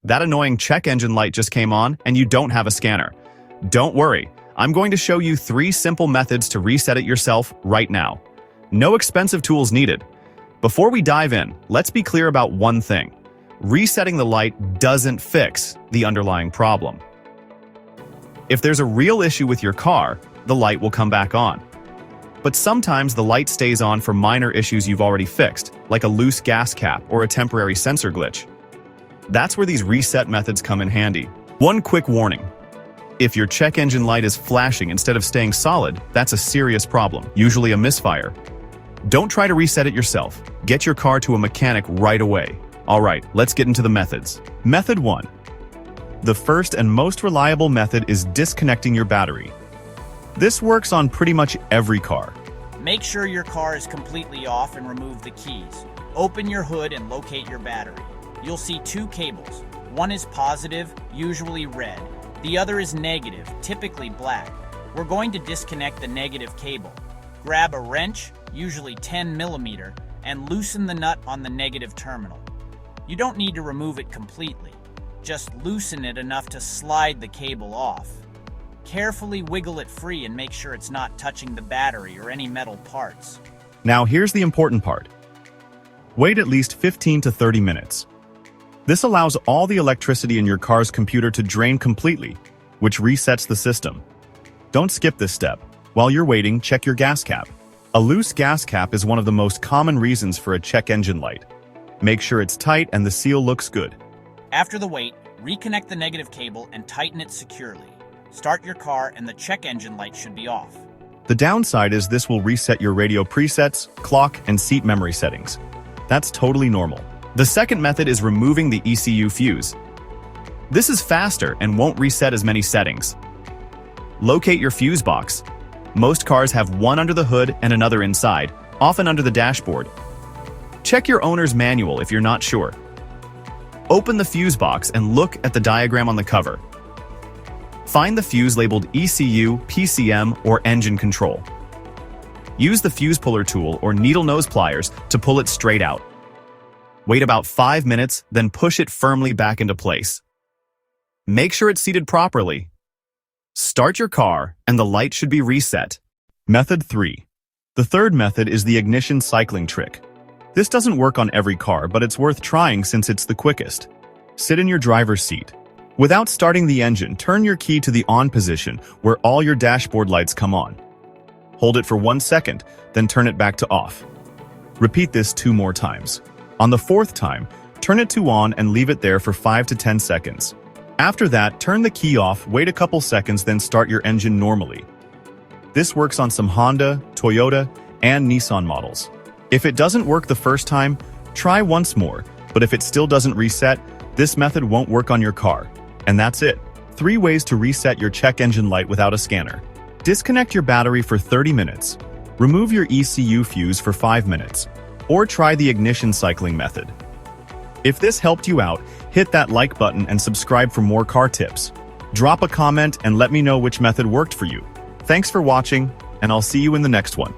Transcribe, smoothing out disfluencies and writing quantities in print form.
That annoying check engine light just came on and you don't have a scanner. Don't worry, I'm going to show you 3 simple methods to reset it yourself right now. No expensive tools needed. Before we dive in, let's be clear about one thing. Resetting the light doesn't fix the underlying problem. If there's a real issue with your car, the light will come back on. But sometimes the light stays on for minor issues you've already fixed, like a loose gas cap or a temporary sensor glitch. That's where these reset methods come in handy. One quick warning. If your check engine light is flashing instead of staying solid, that's a serious problem, usually a misfire. Don't try to reset it yourself. Get your car to a mechanic right away. Alright, let's get into the methods. Method 1. The first and most reliable method is disconnecting your battery. This works on pretty much every car. Make sure your car is completely off and remove the keys. Open your hood and locate your battery. You'll see 2 cables. One is positive, usually red. The other is negative, typically black. We're going to disconnect the negative cable. Grab a wrench, usually 10 millimeter, and loosen the nut on the negative terminal. You don't need to remove it completely. Just loosen it enough to slide the cable off. Carefully wiggle it free and make sure it's not touching the battery or any metal parts. Now here's the important part. Wait at least 15 to 30 minutes. This allows all the electricity in your car's computer to drain completely, which resets the system. Don't skip this step. While you're waiting, check your gas cap. A loose gas cap is one of the most common reasons for a check engine light. Make sure it's tight and the seal looks good. After the wait, reconnect the negative cable and tighten it securely. Start your car and the check engine light should be off. The downside is this will reset your radio presets, clock, and seat memory settings. That's totally normal. The second method is removing the ECU fuse. This is faster and won't reset as many settings. Locate your fuse box. Most cars have one under the hood and another inside, often under the dashboard. Check your owner's manual if you're not sure. Open the fuse box and look at the diagram on the cover. Find the fuse labeled ECU, PCM, or engine control. Use the fuse puller tool or needle nose pliers to pull it straight out. Wait about 5 minutes, then push it firmly back into place. Make sure it's seated properly. Start your car and the light should be reset. Method 3. The third method is the ignition cycling trick. This doesn't work on every car, but it's worth trying since it's the quickest. Sit in your driver's seat. Without starting the engine, turn your key to the on position where all your dashboard lights come on. Hold it for 1 second, then turn it back to off. Repeat this 2 more times. On the 4th time, turn it to on and leave it there for 5 to 10 seconds. After that, turn the key off, wait a couple seconds, then start your engine normally. This works on some Honda, Toyota, and Nissan models. If it doesn't work the first time, try once more, but if it still doesn't reset, this method won't work on your car. And that's it. 3 ways to reset your check engine light without a scanner. Disconnect your battery for 30 minutes. Remove your ECU fuse for 5 minutes. Or try the ignition cycling method. If this helped you out, hit that like button and subscribe for more car tips. Drop a comment and let me know which method worked for you. Thanks for watching, and I'll see you in the next one.